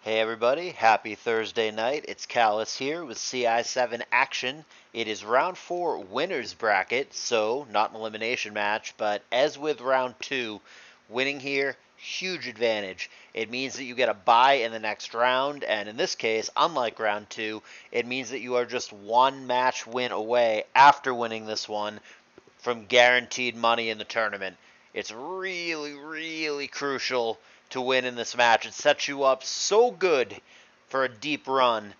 Hey everybody, happy Thursday night. It's CALLOUS here with CI7 action. It is round 4 winners bracket, so not an elimination match, but as with round 2, winning here, huge advantage. It means that you get a bye in the next round, and in this case, unlike round 2, it means that you are just one match win away after winning this one from guaranteed money in the tournament. It's really crucial to win in this match. It sets you up so good for a deep run.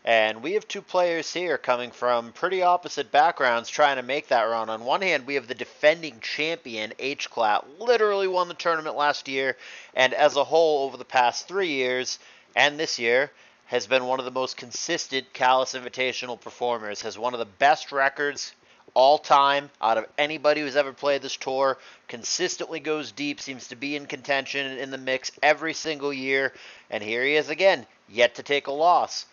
And we have two players here coming from pretty opposite backgrounds trying to make that run. On one hand, we have the defending champion, Hclat, literally won the tournament last year, and as a whole over the past 3 years, and this year, has been one of the most consistent CALLOUS Invitational performers, has one of the best records all time out of anybody who's ever played this tour, consistently goes deep, seems to be in contention in the mix every single year, and here he is again, yet to take a loss.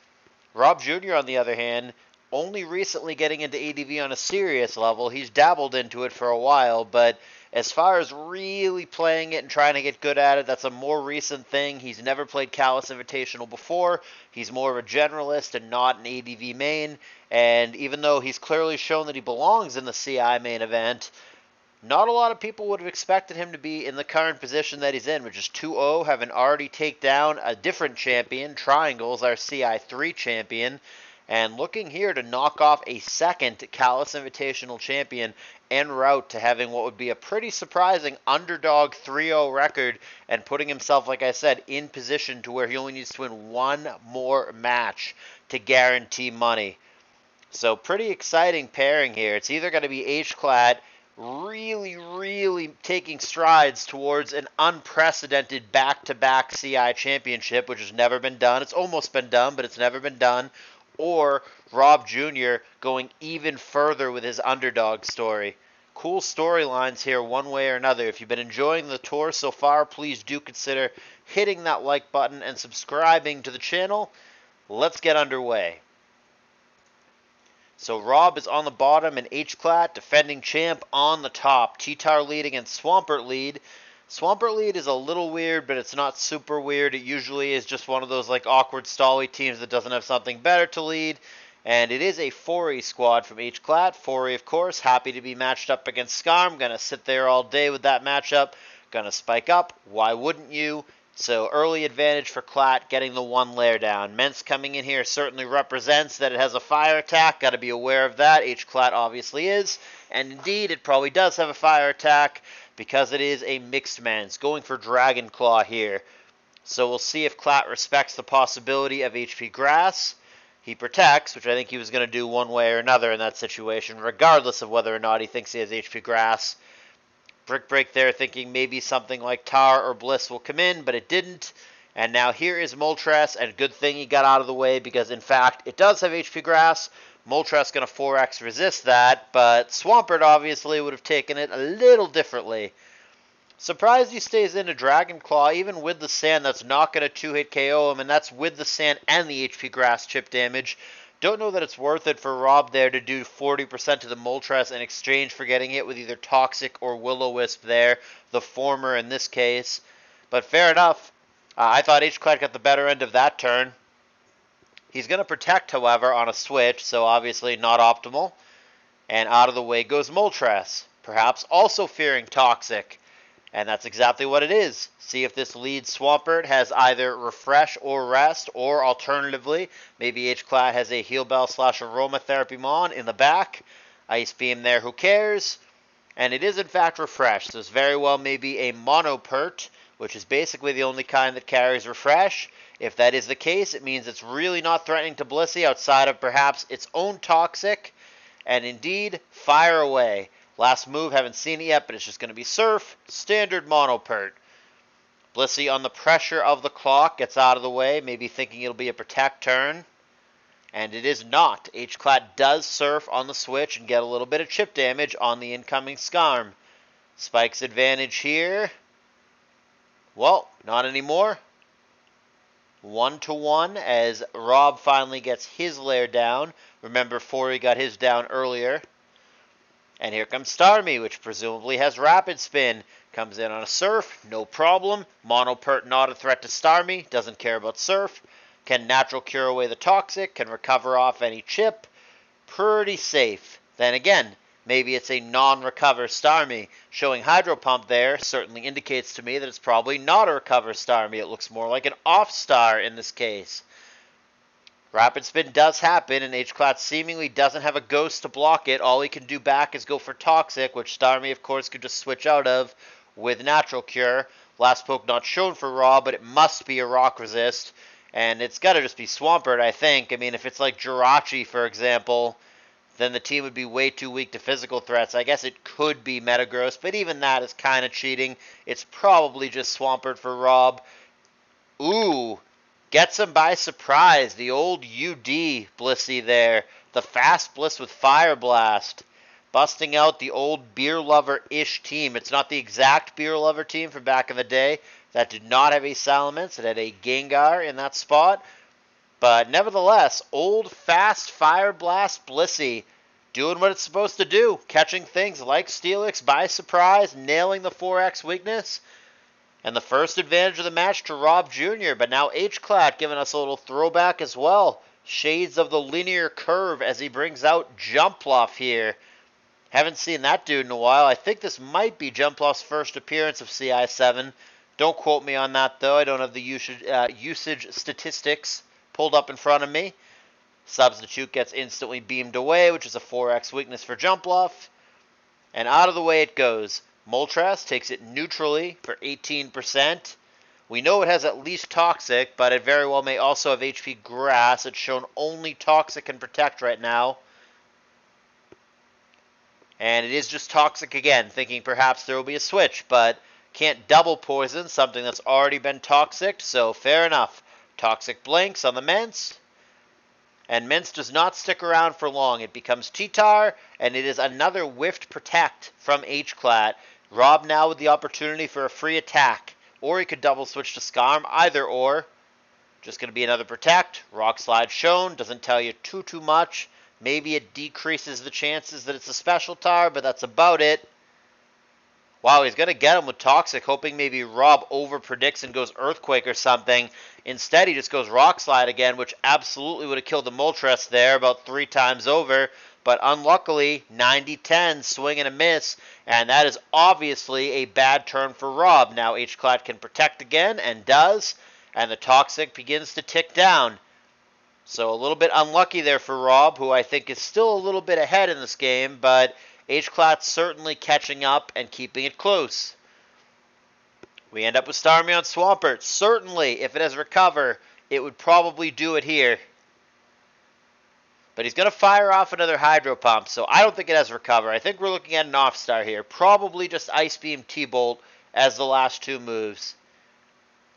Robjr, on the other hand, only recently getting into ADV on a serious level. He's dabbled into it for a while, but as far as really playing it and trying to get good at it, that's a more recent thing. He's never played CALLOUS Invitational before. He's more of a generalist and not an ADV main. And even though he's clearly shown that he belongs in the CI main event, not a lot of people would have expected him to be in the current position that he's in, which is 2-0, having already take down a different champion. Triangles, our CI3 champion, and looking here to knock off a second CALLOUS Invitational champion en route to having what would be a pretty surprising underdog 3-0 record, and putting himself, like I said, in position to where he only needs to win one more match to guarantee money. So pretty exciting pairing here. It's either going to be Hclat really taking strides towards an unprecedented back-to-back CI championship, which has never been done. It's almost been done, but it's never been done. Or Robjr going even further with his underdog story. Cool storylines here one way or another. If you've been enjoying the tour so far, please do consider hitting that like button and subscribing to the channel. Let's get underway. So Rob is on the bottom and Hclat, defending champ, on the top. T-Tar lead against Swampert lead. Swampert lead is a little weird, but it's not super weird. It usually is just one of those like awkward stally teams that doesn't have something better to lead. And it is a 4E squad from Hclat. 4E, of course, happy to be matched up against Skarm. Gonna sit there all day with that matchup. Gonna spike up. Why wouldn't you? So early advantage for Clat, getting the one layer down. Mence coming in here certainly represents that it has a fire attack. Got to be aware of that. Hclat obviously is. And indeed, it probably does have a fire attack because it is a mixed Mence. Going for Dragon Claw here. So we'll see if Clat respects the possibility of HP Grass. He protects, which I think he was going to do one way or another in that situation, regardless of whether or not he thinks he has HP Grass. Brick break there, thinking maybe something like Tar or Bliss will come in, but it didn't. And now here is Moltres, and good thing he got out of the way because, in fact, it does have HP Grass. Moltres going to 4x resist that, but Swampert obviously would have taken it a little differently. Surprised he stays into Dragon Claw, even with the sand. That's not going to 2-hit KO him, and that's with the sand and the HP Grass chip damage. Don't know that it's worth it for Rob there to do 40% to the Moltres in exchange for getting hit with either Toxic or Will-O-Wisp there, the former in this case. But fair enough. I thought Hclat got the better end of that turn. He's going to protect, however, on a switch, so obviously not optimal. And out of the way goes Moltres, perhaps also fearing Toxic. And that's exactly what it is. See if this lead Swampert has either Refresh or Rest, or alternatively, maybe Hclat has a Heal Bell / Aromatherapy Mon in the back. Ice Beam there, who cares? And it is in fact Refresh, so it's very well maybe a Monopert, which is basically the only kind that carries Refresh. If that is the case, it means it's really not threatening to Blissey outside of perhaps its own Toxic. And indeed, fire away. Last move, haven't seen it yet, but it's just going to be Surf. Standard Monopert. Blissey on the pressure of the clock gets out of the way, maybe thinking it'll be a Protect turn. And it is not. Hclat does Surf on the switch and get a little bit of chip damage on the incoming Skarm. Spike's advantage here. Well, not anymore. 1-1 as Rob finally gets his lair down. Remember, 4E got his down earlier. And here comes Starmie, which presumably has Rapid Spin. Comes in on a Surf, no problem. Monopert not a threat to Starmie, doesn't care about Surf. Can Natural Cure away the Toxic, can recover off any chip. Pretty safe. Then again, maybe it's a non-recover Starmie. Showing Hydro Pump there certainly indicates to me that it's probably not a recover Starmie. It looks more like an off-star in this case. Rapid Spin does happen, and Hclat seemingly doesn't have a Ghost to block it. All he can do back is go for Toxic, which Starmie, of course, could just switch out of with Natural Cure. Last poke not shown for Raw, but it must be a Rock Resist. And it's got to just be Swampert, I think. I mean, if it's like Jirachi, for example, then the team would be way too weak to physical threats. I guess it could be Metagross, but even that is kind of cheating. It's probably just Swampert for Rob. Ooh, gets him by surprise. The old UD Blissey there. The fast Bliss with Fire Blast. Busting out the old Beer Lover-ish team. It's not the exact Beer Lover team from back in the day. That did not have a Salamence. It had a Gengar in that spot. But nevertheless, old fast Fire Blast Blissey doing what it's supposed to do. Catching things like Steelix by surprise. Nailing the 4X weakness. And the first advantage of the match to Rob Jr. But now Hclat giving us a little throwback as well. Shades of the linear curve as he brings out Jumpluff here. Haven't seen that dude in a while. I think this might be Jumpluff's first appearance of CI7. Don't quote me on that, though. I don't have the usage statistics pulled up in front of me. Substitute gets instantly beamed away, which is a 4X weakness for Jumpluff. And out of the way it goes. Moltres takes it neutrally for 18%. We know it has at least Toxic, but it very well may also have HP Grass. It's shown only Toxic can protect right now. And it is just Toxic again, thinking perhaps there will be a switch, but can't double poison something that's already been Toxic, so fair enough. Toxic blinks on the Mence. And Mence does not stick around for long. It becomes T-Tar, and it is another Whiffed Protect from Hclat. Rob now with the opportunity for a free attack. Or he could double switch to Scarm, either or. Just going to be another Protect. Rock Slide shown, doesn't tell you too much. Maybe it decreases the chances that it's a Special Tar, but that's about it. Wow, he's going to get him with Toxic, hoping maybe Rob over-predicts and goes Earthquake or something. Instead, he just goes Rock Slide again, which absolutely would have killed the Moltres there about 3 times over. But unluckily, 90-10, swing and a miss, and that is obviously a bad turn for Rob. Now Hclat can protect again, and does, and the Toxic begins to tick down. So a little bit unlucky there for Rob, who I think is still a little bit ahead in this game, but Hclat certainly catching up and keeping it close. We end up with Starmie on Swampert. Certainly, if it has Recover, it would probably do it here. But he's going to fire off another Hydro Pump, so I don't think it has Recover. I think we're looking at an off-star here. Probably just Ice Beam T-Bolt as the last 2 moves.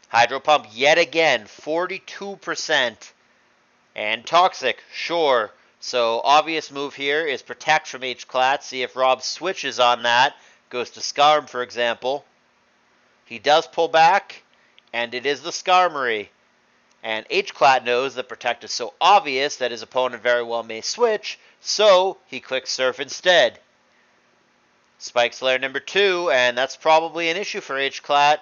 Hydro Pump yet again, 42%. And Toxic, sure. So obvious move here is Protect from Hclat. See if Rob switches on that. Goes to Scarm, for example. He does pull back, and it is the Skarmory. And Hclat knows that Protect is so obvious that his opponent very well may switch, so he clicks Surf instead. Spikes layer number 2, and that's probably an issue for Hclat.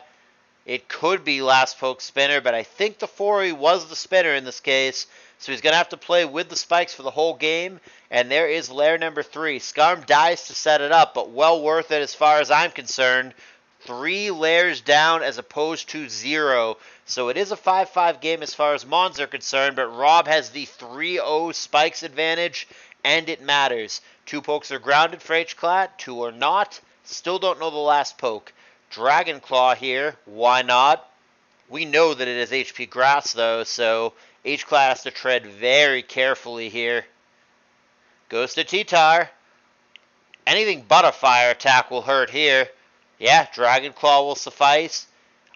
It could be last poke spinner, but I think the 4E was the spinner in this case, so he's going to have to play with the spikes for the whole game, and there is layer number 3. Scarm dies to set it up, but well worth it as far as I'm concerned. 3 layers down as opposed to 0. So it is a 5-5 game as far as Mons are concerned, but Rob has the 3-0 spikes advantage, and it matters. 2 pokes are grounded for Hclat, 2 are not. Still don't know the last poke. Dragon Claw here, why not? We know that it is HP Grass though, so Hclat has to tread very carefully here. Goes to T-Tar. Anything but a fire attack will hurt here. Yeah, Dragon Claw will suffice.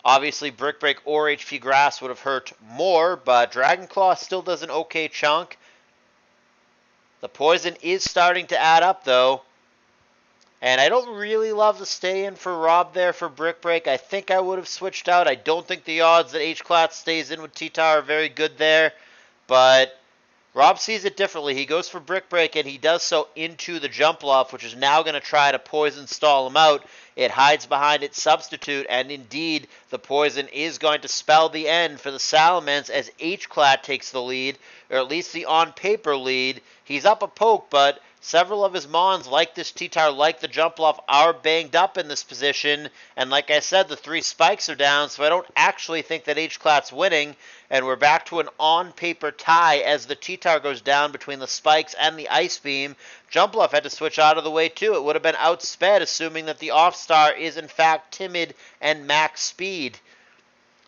Obviously, Brick Break or HP Grass would have hurt more, but Dragon Claw still does an okay chunk. The poison is starting to add up, though. And I don't really love the stay-in for Rob there for Brick Break. I think I would have switched out. I don't think the odds that Hclat stays in with T-Tar are very good there. But Rob sees it differently. He goes for Brick Break, and he does so into the Jump Bluff, which is now going to try to poison stall him out. It hides behind its Substitute, and indeed, the poison is going to spell the end for the Salamence as Hclat takes the lead, or at least the on-paper lead. He's up a poke, but several of his Mons, like this T-Tar, like the Jump Bluff, are banged up in this position. And like I said, the 3 spikes are down, so I don't actually think that Hclat's winning. And we're back to an on-paper tie as the T-Tar goes down between the spikes and the Ice Beam. Jump Bluff had to switch out of the way too. It would have been outsped, assuming that the off-star is in fact timid and max speed.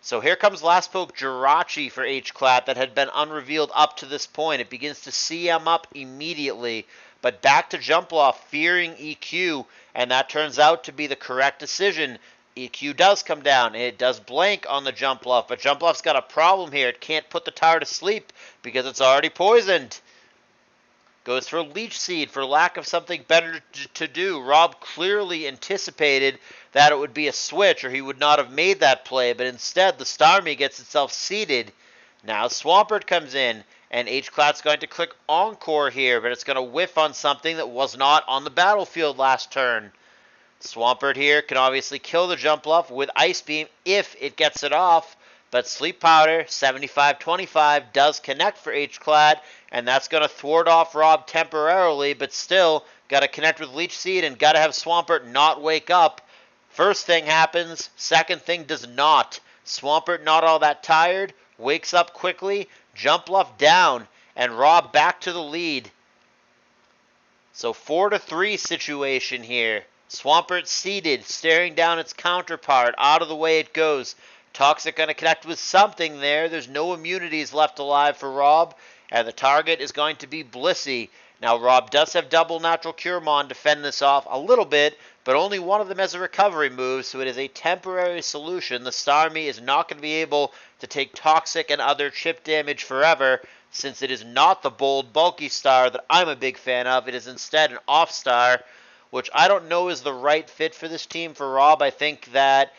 So here comes last poke Jirachi for Hclat that had been unrevealed up to this point. It begins to CM up immediately. But back to Jump Bluff, fearing EQ, and that turns out to be the correct decision. EQ does come down, and it does blank on the Jump Bluff, but Jump Bluff's got a problem here. It can't put the tower to sleep because it's already poisoned. Goes for Leech Seed for lack of something better to do. Rob clearly anticipated that it would be a switch, or he would not have made that play, but instead the Starmie gets itself seeded. Now Swampert comes in, and Hclat's going to click Encore here, but it's going to whiff on something that was not on the battlefield last turn. Swampert here can obviously kill the Jump Bluff with Ice Beam if it gets it off, but Sleep Powder, 75-25, does connect for Hclat, and that's going to thwart off Rob temporarily, but still got to connect with Leech Seed and got to have Swampert not wake up. First thing happens, second thing does not. Swampert not all that tired, wakes up quickly, Jump Bluff down, and Rob back to the lead. So 4-3 situation here. Swampert seated, staring down its counterpart. Out of the way it goes. Toxic going to connect with something there. There's no immunities left alive for Rob, and the target is going to be Blissey. Now Rob does have double Natural Cure Mon to fend this off a little bit, but only one of them has a recovery move, so it is a temporary solution. The Starmie is not going to be able to take Toxic and other chip damage forever, since it is not the bold, bulky star that I'm a big fan of. It is instead an off-star, which I don't know is the right fit for this team for Rob. I think that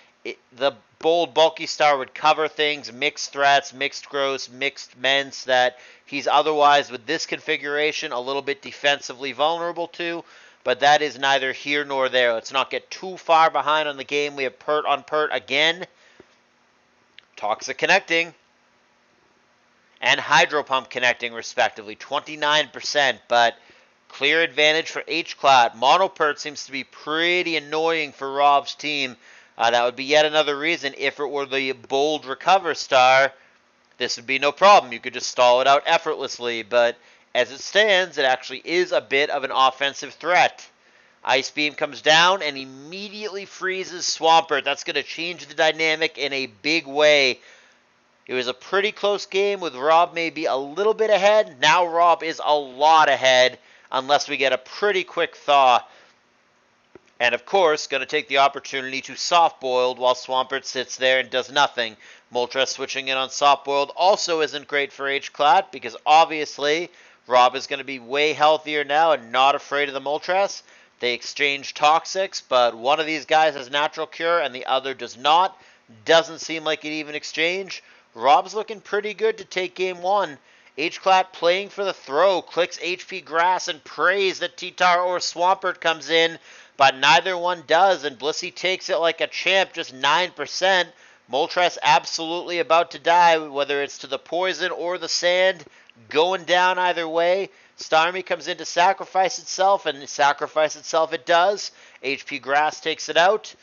the bold, bulky star would cover things, mixed threats, mixed gross, mixed ments, that he's otherwise, with this configuration, a little bit defensively vulnerable to. But that is neither here nor there. Let's not get too far behind on the game. We have Pert on Pert again. Toxic connecting. And Hydro Pump connecting, respectively. 29%, but clear advantage for Hclat. Mono Pert seems to be pretty annoying for Rob's team. That would be yet another reason, if it were the bold Recover star, this would be no problem. You could just stall it out effortlessly, but as it stands, it actually is a bit of an offensive threat. Ice Beam comes down and immediately freezes Swampert. That's going to change the dynamic in a big way. It was a pretty close game with Rob maybe a little bit ahead. Now Rob is a lot ahead unless we get a pretty quick thaw. And of course, going to take the opportunity to soft-boiled while Swampert sits there and does nothing. Moltres switching in on soft-boiled also isn't great for Hclat because obviously Rob is going to be way healthier now and not afraid of the Moltres. They exchange Toxics, but one of these guys has Natural Cure and the other does not. Doesn't seem like it even exchange. Rob's looking pretty good to take game one. Hclat playing for the throw, clicks HP Grass and prays that T-Tar or Swampert comes in, but neither one does, and Blissey takes it like a champ, just 9%. Moltres absolutely about to die, whether it's to the poison or the sand, going down either way. Starmie comes in to sacrifice itself, and sacrifice itself it does. HP Grass takes it out.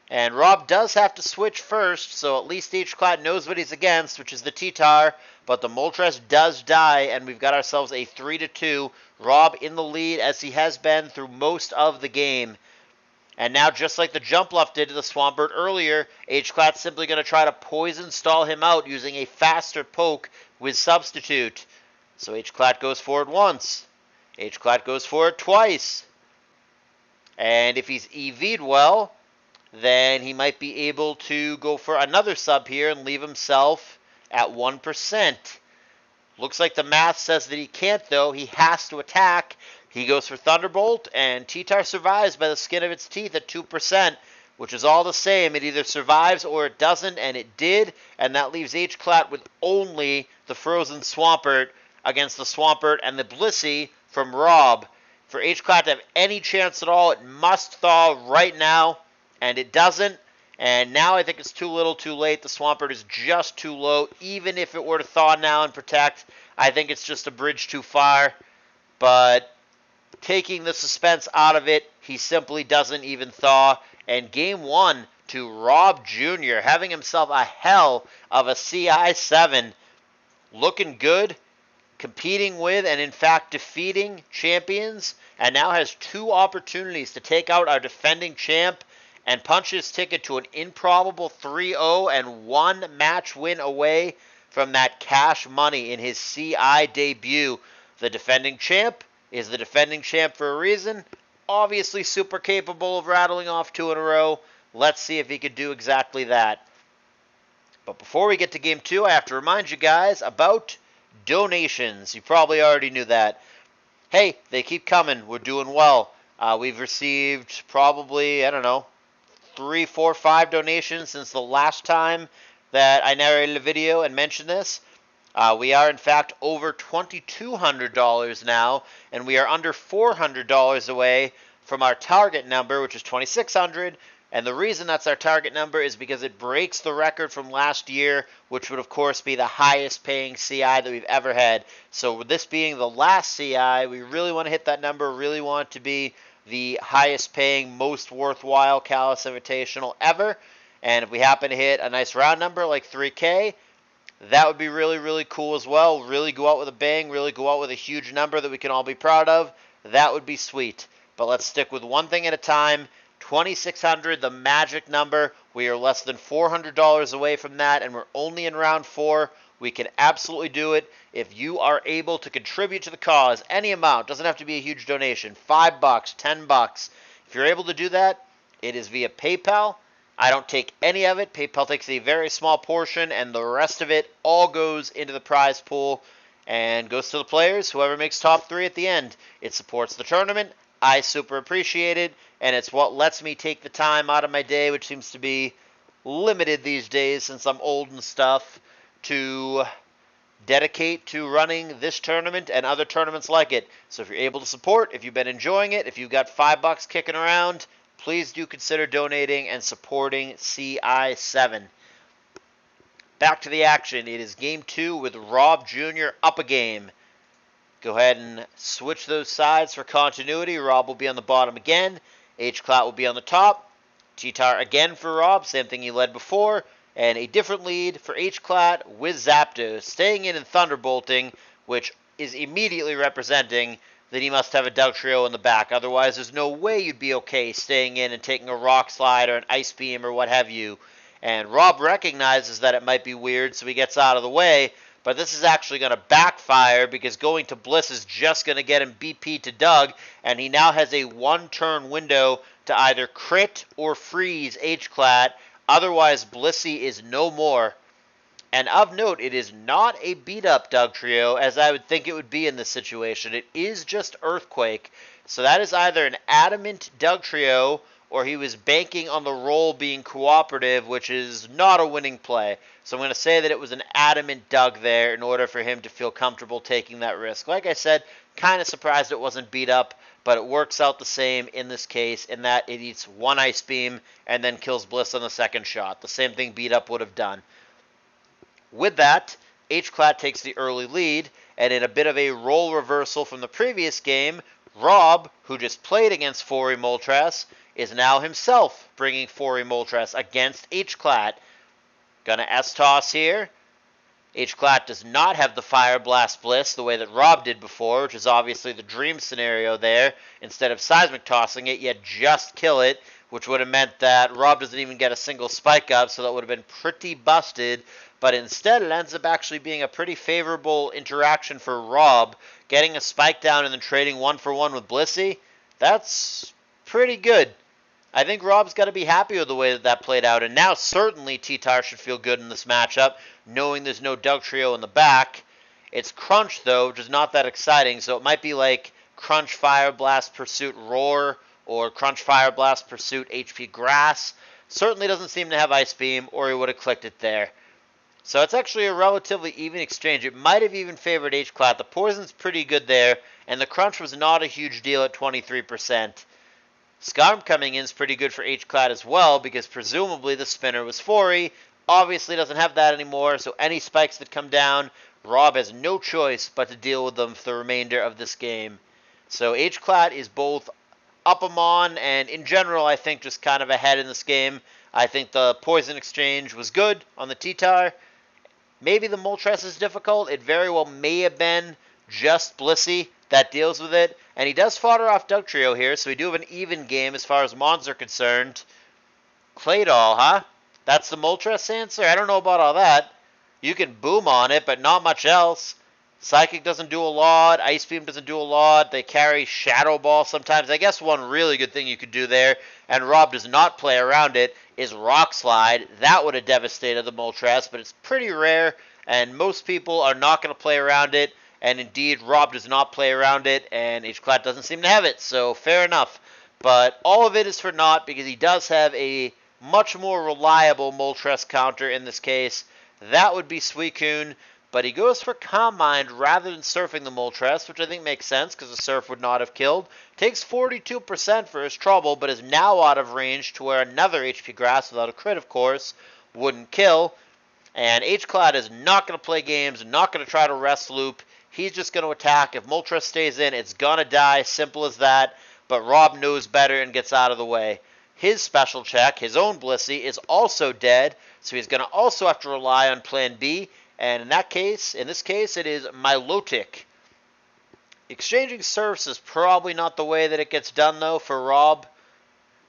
And Rob does have to switch first, so at least Hclat knows what he's against, which is the T-Tar. But the Moltres does die, and we've got ourselves a 3-2. Rob in the lead, as he has been through most of the game. And now, just like the Jump Bluff did to the Swampert earlier, Hclat's simply going to try to poison stall him out using a faster poke with Substitute. So Hclat goes for it once. Hclat goes for it twice. And if he's EV'd well, then he might be able to go for another sub here and leave himself at 1%. Looks like the math says that he can't, though. He has to attack. He goes for Thunderbolt, and T-Tar survives by the skin of its teeth at 2%, which is all the same. It either survives or it doesn't, and it did, and that leaves Hclat with only the Frozen Swampert. against the Swampert and the Blissey from Rob. For Hclat to have any chance at all, it must thaw right now, and it doesn't. And now I think it's too little too late. The Swampert is just too low. Even if it were to thaw now and protect, I think it's just a bridge too far. But taking the suspense out of it, he simply doesn't even thaw. And game one to Robjr, having himself a hell of a CI7. Looking good, competing with, and in fact defeating champions, and now has two opportunities to take out our defending champ and punch his ticket to an improbable 3-0 and one match win away from that cash money in his CI debut. The defending champ is the defending champ for a reason. Obviously super capable of rattling off two in a row. Let's see if he could do exactly that. But before we get to game two, I have to remind you guys about donations. You probably already knew that. Hey, they keep coming. We're doing well. We've received probably, I don't know, 3, 4, 5 donations since the last time that I narrated a video and mentioned this. We are, in fact, over $2,200 now, and we are under $400 away from our target number, which is $2,600. And the reason that's our target number is because it breaks the record from last year, which would, of course, be the highest paying CI that we've ever had. So with this being the last CI, we really want to hit that number, really want it to be the highest paying, most worthwhile CALLOUS Invitational ever. And if we happen to hit a nice round number like 3K, that would be really, really cool as well. Really go out with a bang, really go out with a huge number that we can all be proud of. That would be sweet. But let's stick with one thing at a time. $2,600, the magic number. We are less than $400 away from that, and we're only in round 4. We can absolutely do it. If you are able to contribute to the cause, any amount, doesn't have to be a huge donation, $5, $10. If you're able to do that, it is via PayPal. I don't take any of it. PayPal takes a very small portion, and the rest of it all goes into the prize pool and goes to the players, whoever makes top 3 at the end. It supports the tournament. I super appreciate it, and it's what lets me take the time out of my day, which seems to be limited these days since I'm old and stuff, to dedicate to running this tournament and other tournaments like it. So if you're able to support, if you've been enjoying it, if you've got $5 kicking around, please do consider donating and supporting CI7. Back to the action. It is game 2 with Robjr up a game. Go ahead and switch those sides for continuity. Rob will be on the bottom again. Hclat will be on the top. T-Tar again for Rob, same thing he led before. And a different lead for Hclat with Zapdos, staying in and thunderbolting, which is immediately representing that he must have a Dugtrio in the back. Otherwise, there's no way you'd be okay staying in and taking a Rock Slide or an Ice Beam or what have you. And Rob recognizes that it might be weird, so he gets out of the way. But this is actually going to backfire because going to Bliss is just going to get him BP to Doug, and he now has a one-turn window to either crit or freeze Hclat. Otherwise, Blissey is no more. And of note, it is not a beat-up Dugtrio, as I would think it would be in this situation. It is just Earthquake. So that is either an adamant Dugtrio, or he was banking on the roll being cooperative, which is not a winning play. So I'm going to say that it was an adamant Doug there in order for him to feel comfortable taking that risk. Like I said, kind of surprised it wasn't beat up, but it works out the same in this case in that it eats one Ice Beam and then kills Bliss on the second shot. The same thing beat up would have done. With that, Hclat takes the early lead, and in a bit of a role reversal from the previous game, Rob, who just played against Fori Moltres, is now himself bringing Fori Moltres against Hclat. Gonna S-Toss here. Hclat does not have the Fire Blast Bliss the way that Rob did before, which is obviously the dream scenario there. Instead of Seismic Tossing it, you just kill it, which would have meant that Rob doesn't even get a single spike up, so that would have been pretty busted. But instead, it ends up actually being a pretty favorable interaction for Rob. Getting a spike down and then trading 1-for-1 with Blissey, that's pretty good. I think Rob's got to be happy with the way that that played out. And now certainly T-Tar should feel good in this matchup, knowing there's no Dugtrio in the back. It's Crunch, though, which is not that exciting. So it might be like Crunch Fire Blast Pursuit Roar or Crunch Fire Blast Pursuit HP Grass. Certainly doesn't seem to have Ice Beam, or he would have clicked it there. So it's actually a relatively even exchange. It might have even favored Hclat. The poison's pretty good there, and the crunch was not a huge deal at 23%. Skarm coming in is pretty good for Hclat as well, because presumably the spinner was 4-y. Obviously doesn't have that anymore, so any spikes that come down, Rob has no choice but to deal with them for the remainder of this game. So Hclat is both up him on, and in general, I think just kind of ahead in this game. I think the poison exchange was good on the T-Tar. Maybe the Moltres is difficult. It very well may have been just Blissey that deals with it. And he does fodder off Dugtrio here, so we do have an even game as far as Mons are concerned. Claydol, huh? That's the Moltres answer? I don't know about all that. You can boom on it, but not much else. Psychic doesn't do a lot. Ice Beam doesn't do a lot. They carry Shadow Ball sometimes. I guess one really good thing you could do there, and Rob does not play around it, is Rock Slide. That would have devastated the Moltres, but it's pretty rare, and most people are not going to play around it. And indeed, Rob does not play around it, and Hclat doesn't seem to have it, so fair enough. But all of it is for naught, because he does have a much more reliable Moltres counter in this case. That would be Suicune, but he goes for Calm Mind rather than surfing the Moltres, which I think makes sense, because the surf would not have killed. Takes 42% for his trouble, but is now out of range to where another HP Grass, without a crit of course, wouldn't kill. And Hclat is not going to play games, not going to try to rest loop. He's just going to attack. If Moltres stays in, it's going to die. Simple as that. But Rob knows better and gets out of the way. His special check, his own Blissey, is also dead. So he's going to also have to rely on Plan B. And in this case, it is Milotic. Exchanging surfs is probably not the way that it gets done, though, for Rob.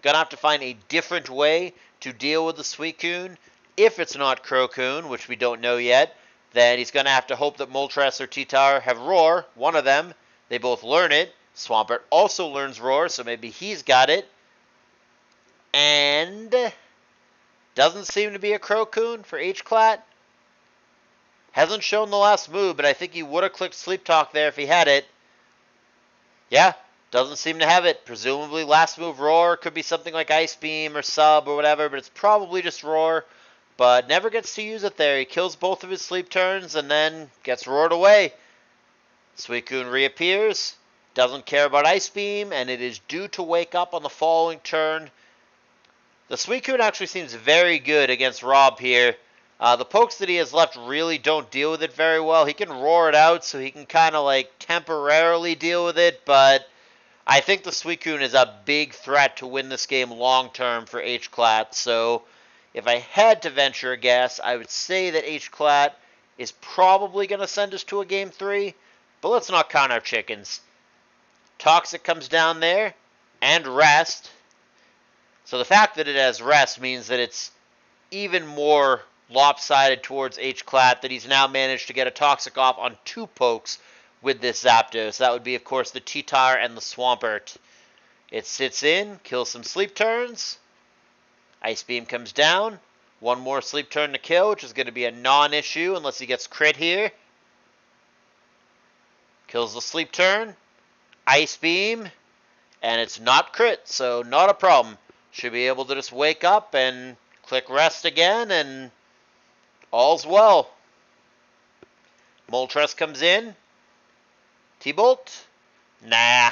Going to have to find a different way to deal with the Suicune. If it's not Crocoon, which we don't know yet, then he's going to have to hope that Moltres or T-Tar have Roar, one of them. They both learn it. Swampert also learns Roar, so maybe he's got it. And doesn't seem to be a Crocoon for Hclat. Hasn't shown the last move, but I think he would have clicked Sleep Talk there if he had it. Yeah, doesn't seem to have it. Presumably last move Roar, could be something like Ice Beam or Sub or whatever, but it's probably just Roar. But never gets to use it there. He kills both of his sleep turns and then gets roared away. Suicune reappears, doesn't care about Ice Beam, and it is due to wake up on the following turn. The Suicune actually seems very good against Rob here. The pokes that he has left really don't deal with it very well. He can roar it out, so he can kind of like temporarily deal with it, but I think the Suicune is a big threat to win this game long term for Hclat, so if I had to venture a guess, I would say that Hclat is probably going to send us to a Game 3, but let's not count our chickens. Toxic comes down there, and Rest. So the fact that it has Rest means that it's even more lopsided towards Hclat, that he's now managed to get a Toxic off on 2 pokes with this Zapdos. That would be, of course, the T-Tar and the Swampert. It sits in, kills some sleep turns. Ice Beam comes down. One more sleep turn to kill, which is going to be a non-issue unless he gets crit here. Kills the sleep turn. Ice Beam. And it's not crit, so not a problem. Should be able to just wake up and click Rest again, and all's well. Moltres comes in. T-Bolt. Nah.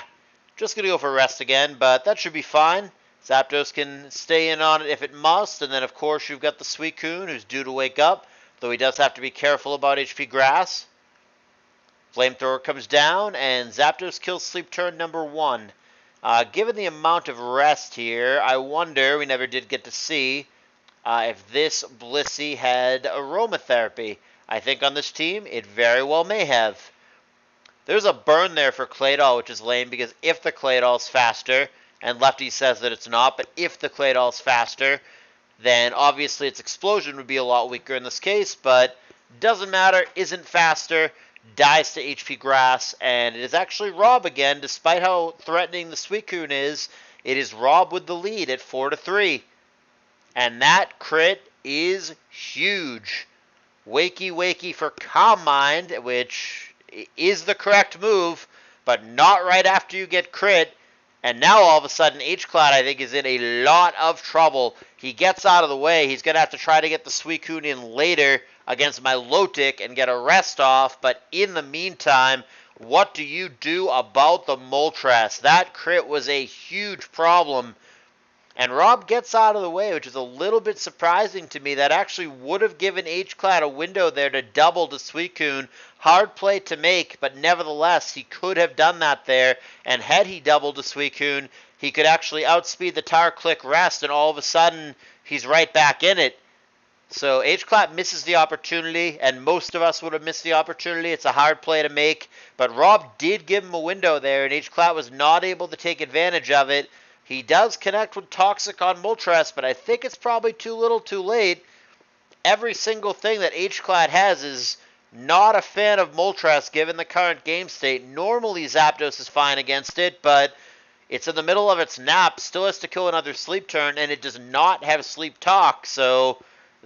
Just going to go for Rest again, but that should be fine. Zapdos can stay in on it if it must, and then of course you've got the Suicune who's due to wake up, though he does have to be careful about HP Grass. Flamethrower comes down, and Zapdos kills Sleep Turn number 1. Given the amount of rest here, I wonder, we never did get to see, if this Blissey had Aromatherapy. I think on this team, it very well may have. There's a burn there for Claydol, which is lame, because if the Claydol's faster, and Lefty says that it's not, but if the Claydol's faster, then obviously its explosion would be a lot weaker in this case, but doesn't matter, isn't faster, dies to HP Grass, and it is actually Rob again. Despite how threatening the Suicune is, it is Rob with the lead at 4-3. And that crit is huge. Wakey Wakey for Calm Mind, which is the correct move, but not right after you get crit. And now all of a sudden, Hclat, I think, is in a lot of trouble. He gets out of the way. He's going to have to try to get the Suicune in later against my Lotic and get a rest off. But in the meantime, what do you do about the Moltres? That crit was a huge problem. And Rob gets out of the way, which is a little bit surprising to me. That actually would have given Hclat a window there to double to Suicune. Hard play to make, but nevertheless, he could have done that there. And had he doubled to Suicune, he could actually outspeed the Tower Click Rest, and all of a sudden, he's right back in it. So Hclat misses the opportunity, and most of us would have missed the opportunity. It's a hard play to make, but Rob did give him a window there, and Hclat was not able to take advantage of it. He does connect with Toxic on Moltres, but I think it's probably too little too late. Every single thing that Hclat has is not a fan of Moltres given the current game state. Normally Zapdos is fine against it, but it's in the middle of its nap, still has to kill another Sleep Turn, and it does not have Sleep Talk, so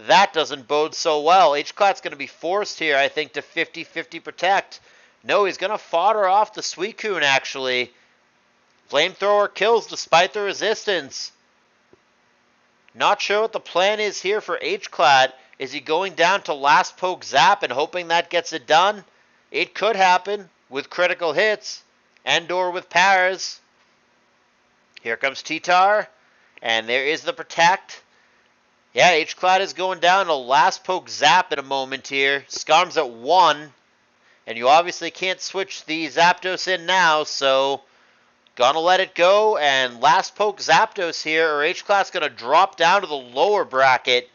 that doesn't bode so well. Hclat's going to be forced here, I think, to 50-50 Protect. No, he's going to fodder off the Suicune, actually. Flamethrower kills despite the resistance. Not sure what the plan is here for Hclat. Is he going down to last poke Zap and hoping that gets it done? It could happen with critical hits and or with Paras. Here comes T-Tar, and there is the Protect. Yeah, Hclat is going down to last poke Zap in a moment here. Skarm's at 1, and you obviously can't switch the Zapdos in now, so gonna let it go, and last poke Zapdos here, or Hclat's gonna drop down to the lower bracket.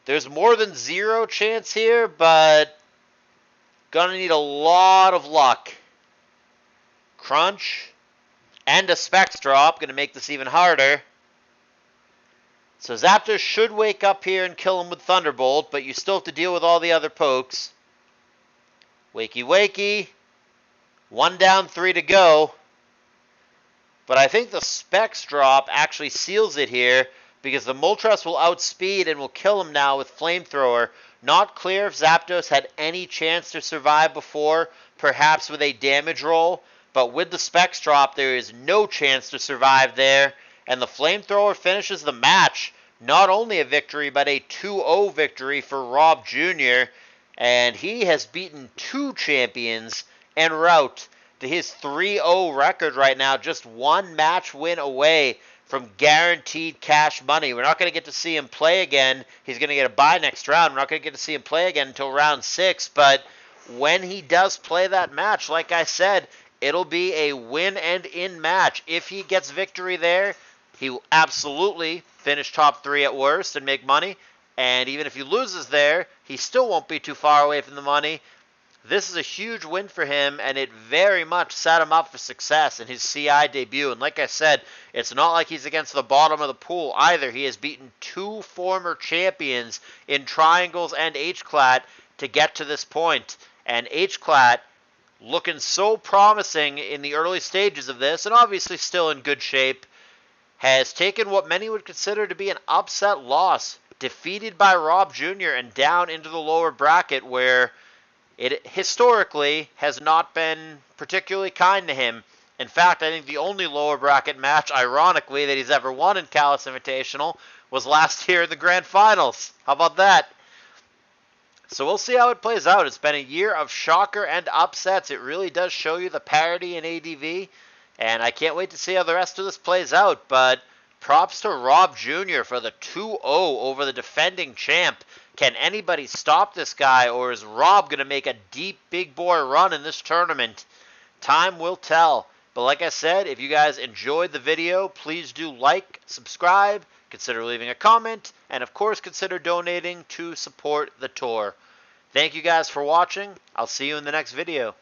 There's more than 0 chance here, but gonna need a lot of luck. Crunch and a Specs drop, gonna make this even harder. So Zapdos should wake up here and kill him with Thunderbolt, but you still have to deal with all the other pokes. Wakey wakey. 1 down, 3 to go. But I think the Specs drop actually seals it here, because the Moltres will outspeed and will kill him now with Flamethrower. Not clear if Zapdos had any chance to survive before, perhaps with a damage roll, but with the Specs drop, there is no chance to survive there, and the Flamethrower finishes the match. Not only a victory, but a 2-0 victory for Rob Jr., and he has beaten 2 champions en route to his 3-0 record right now, just 1 match win away from guaranteed cash money. We're not going to get to see him play again. He's going to get a bye next round. We're not going to get to see him play again until round 6, but when he does play that match, like I said, it'll be a win and in match. If he gets victory there, he will absolutely finish top 3 at worst and make money, and even if he loses there, he still won't be too far away from the money. This is a huge win for him, and it very much set him up for success in his CI debut. And like I said, it's not like he's against the bottom of the pool either. He has beaten 2 former champions in Triangles and Hclat to get to this point. And Hclat, looking so promising in the early stages of this, and obviously still in good shape, has taken what many would consider to be an upset loss, defeated by Rob Jr. and down into the lower bracket where it historically has not been particularly kind to him. In fact, I think the only lower bracket match, ironically, that he's ever won in CALLOUS Invitational was last year in the Grand Finals. How about that? So we'll see how it plays out. It's been a year of shocker and upsets. It really does show you the parity in ADV, and I can't wait to see how the rest of this plays out. But props to Rob Jr. for the 2-0 over the defending champ. Can anybody stop this guy, or is Rob going to make a deep big boy run in this tournament? Time will tell. But like I said, if you guys enjoyed the video, please do like, subscribe, consider leaving a comment, and of course consider donating to support the tour. Thank you guys for watching. I'll see you in the next video.